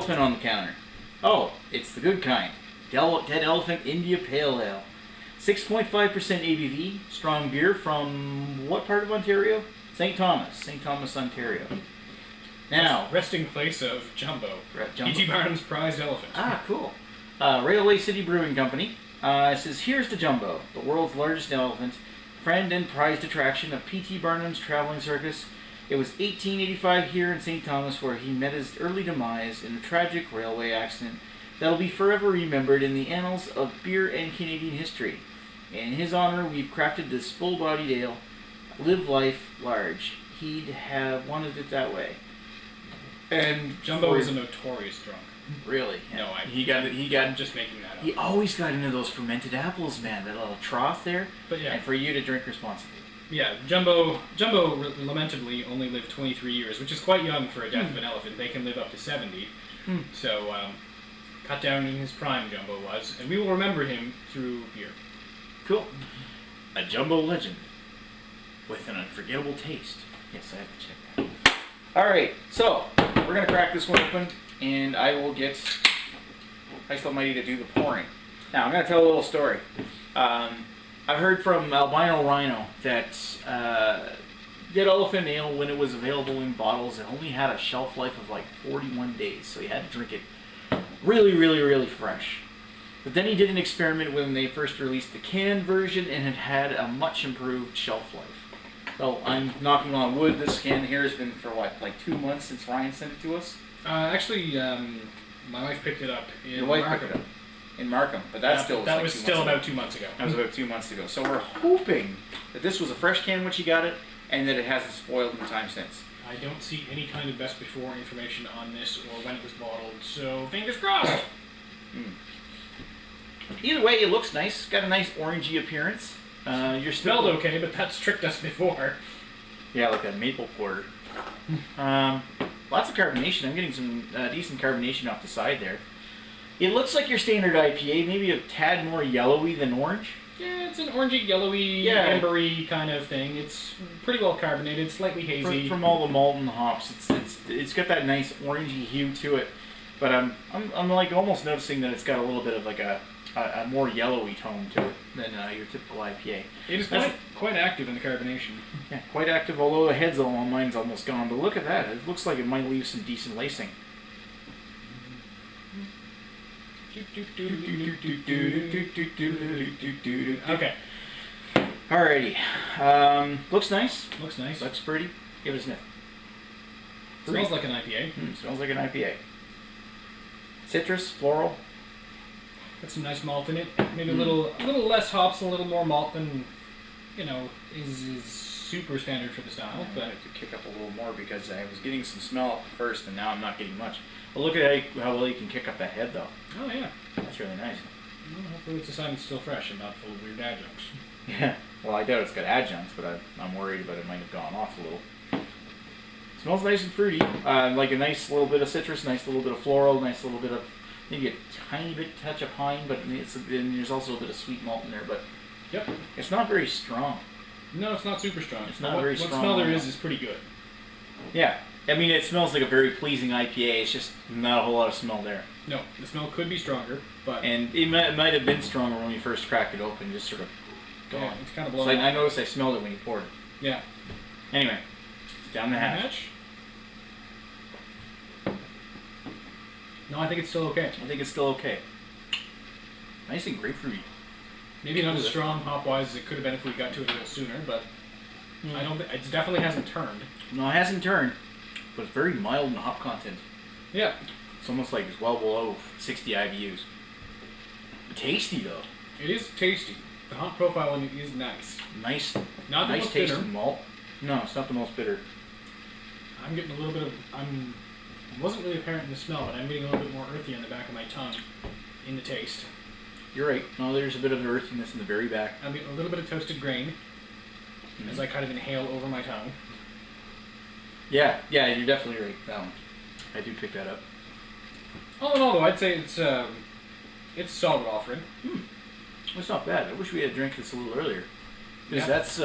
elephant on the counter. Oh, it's the good kind. Dead Elephant India Pale Ale. 6.5% ABV. Strong beer from what part of Ontario? St. Thomas, Ontario. Now, resting place of Jumbo. P.T. Barnum's prized elephant. Ah, cool. Railway City Brewing Company. It says, here's the Jumbo, the world's largest elephant, friend and prized attraction of P.T. Barnum's traveling circus. It was 1885 here in St. Thomas where he met his early demise in a tragic railway accident that will be forever remembered in the annals of beer and Canadian history. In his honor, we've crafted this full-bodied ale. Live life large. He'd have wanted it that way. And Jumbo is a notorious drunk. Really? Yeah. No, I'm just making that up. He always got into those fermented apples, man. That little trough there. But yeah. And for you to drink responsibly. Yeah, Jumbo lamentably only lived 23 years, which is quite young for a death of an elephant. They can live up to 70. So, cut down in his prime, Jumbo was. And we will remember him through beer. Cool. A Jumbo legend with an unforgettable taste. Yes, I have to check that. Alright, so we're going to crack this one open, and I will get HeistAlmighty to do the pouring. Now, I'm going to tell a little story. I've heard from Albino Rhino that Dead Elephant Ale, when it was available in bottles, it only had a shelf life of like 41 days, so you had to drink it really, really, really fresh. But then he did an experiment when they first released the canned version, and it had a much improved shelf life. So I'm knocking on wood. This can here has been for what, like 2 months since Ryan sent it to us? Actually, my wife picked it up in Your wife Markham. picked it up in Markham, but that still was that like was 2 still months about ago. 2 months ago. That was about 2 months ago. So we're hoping that this was a fresh can when she got it, and that it hasn't spoiled in the time since. I don't see any kind of best before information on this or when it was bottled, so fingers crossed. Either way, it looks nice. Got a nice orangey appearance. You're Smelled okay, but that's tricked us before. Yeah, like a maple porter. Lots of carbonation. I'm getting some decent carbonation off the side there. It looks like your standard IPA, maybe a tad more yellowy than orange. Yeah, it's an orangey, yellowy, ambery kind of thing. It's pretty well carbonated, slightly hazy. From all the malt and the hops, it's got that nice orangey hue to it. But I'm like almost noticing that it's got a little bit of like a more yellowy tone to it than your typical IPA. It is quite active in the carbonation. Yeah, quite active, although the head's on mine's almost gone. But look at that. It looks like it might leave some decent lacing. Okay. Alrighty. Looks nice. Looks nice. Looks pretty. Give it a sniff. Smells like an IPA. Smells like an IPA. Citrus, floral. Got some nice malt in it. Maybe a little less hops, a little more malt than, is super standard for the style. But I have to kick up a little more because I was getting some smell at first, and now I'm not getting much. Well, look at how well you can kick up that head, though. Oh yeah, that's really nice. Well, hopefully it's a sign it's still fresh and not full of weird adjuncts. Yeah. Well, I doubt it's got adjuncts, but I'm worried about it might have gone off a little. Smells nice and fruity. Like a nice little bit of citrus, nice little bit of floral, nice little bit of maybe a tiny bit touch of pine, but there's also a bit of sweet malt in there. But yep, it's not very strong. No, it's not super strong. It's not very strong. What smell there is pretty good. Yeah. I mean, it smells like a very pleasing IPA. It's just not a whole lot of smell there. No, the smell could be stronger, but... And it might have been stronger when you first cracked it open, just sort of gone. Yeah, it's kind of blown So I noticed I smelled it when you poured it. Yeah. Anyway, it's down the hatch. No, I think it's still okay. I think it's still okay. Nice and grapefruity. Maybe not as strong hop-wise as it could have been if we got to it a little sooner, but I don't think... It definitely hasn't turned. No, it hasn't turned. But it's very mild in hop content. Yeah. It's almost like it's well below 60 IBUs. Tasty, though. It is tasty. The hop profile in it is nice. Nice. Not the nice most taste bitter. of malt. No, it's not the most bitter. I'm getting a little bit of... It wasn't really apparent in the smell, but I'm getting a little bit more earthy on the back of my tongue in the taste. You're right. No, there's a bit of earthiness in the very back. I'm getting a little bit of toasted grain as I kind of inhale over my tongue. Yeah, you're definitely right. That one. I do pick that up. All in all, though, I'd say it's a solid offering. It's not bad. I wish we had drank this a little earlier. Because that's...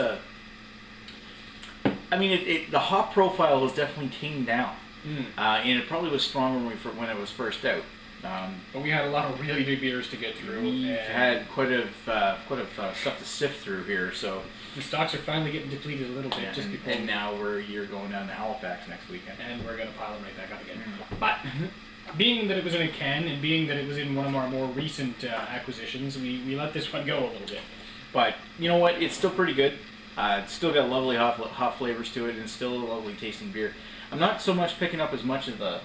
I mean, the hop profile is definitely tamed down. and it probably was stronger when it was first out. But we had a lot of really big beers to get through. We've had quite a stuff to sift through here, so the stocks are finally getting depleted a little bit. yeah, just before. and now you're going down to Halifax next weekend, And we're going to pile them right back up again. But being that it was in a can, and being that it was in one of our more recent acquisitions, we let this one go a little bit. But you know what? It's still pretty good. It's still got lovely hop flavors to it, and it's still a lovely tasting beer. I'm not so much picking up as much of the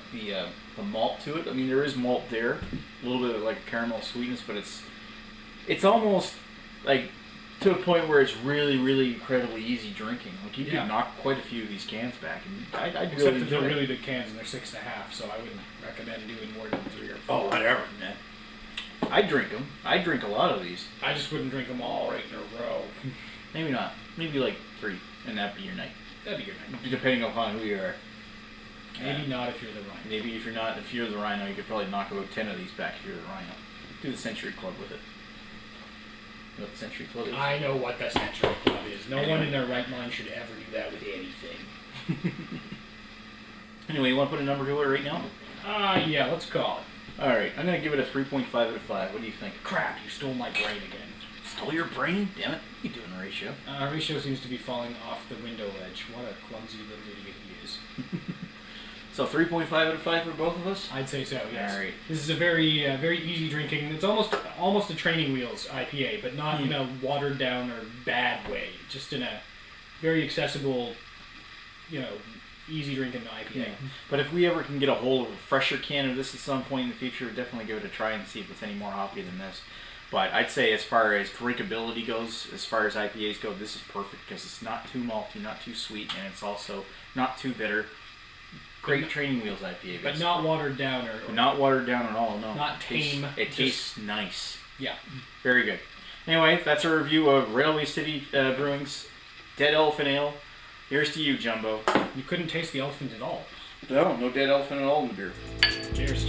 malt to it. I mean, there is malt there, a little bit of like caramel sweetness, but it's almost like to a point where it's really, really incredibly easy drinking. Like you could knock quite a few of these cans back, and I'd Except really that they're enjoy it. really big cans and they're 6.5, so I wouldn't recommend doing more than 3 or 4. Oh, whatever, man. I drink them. I drink a lot of these. I just wouldn't drink them all right in a row. Maybe not. Maybe like 3, and that'd be your night. That'd be good. Depending upon who you are. Maybe not if you're the Rhino. Maybe if you're the Rhino, you could probably knock about 10 of these back if you're the Rhino. Do the Century Club with it. You know what the Century Club is? I know what the Century Club is. No Anyway. one in their right mind should ever do that with anything. Anyway, you want to put a number to it right now? Yeah, let's call it. Alright, I'm going to give it a 3.5 out of 5. What do you think? Crap, you stole my brain again. Stole your brain? Damn it. What are you doing, Ratio? Ratio seems to be falling off the window ledge. What a clumsy little idiot he is. So 3.5 out of 5 for both of us? I'd say so, yes. Alright. This is a very very easy drinking. It's almost a Training Wheels IPA, but not in a watered down or bad way. Just in a very accessible, easy drinking IPA. Yeah. But if we ever can get a hold of a fresher can of this at some point in the future, we'll definitely give it a try and see if it's any more hoppy than this. But I'd say as far as drinkability goes, as far as IPAs go, this is perfect because it's not too malty, not too sweet, and it's also not too bitter. Great Training Wheels IPA. But not watered down or not watered down at all, no. Not tame. It tastes nice. Yeah. Very good. Anyway, that's our review of Railway City Brewing's Dead Elephant Ale. Here's to you, Jumbo. You couldn't taste the elephant at all. No dead elephant at all in the beer. Cheers.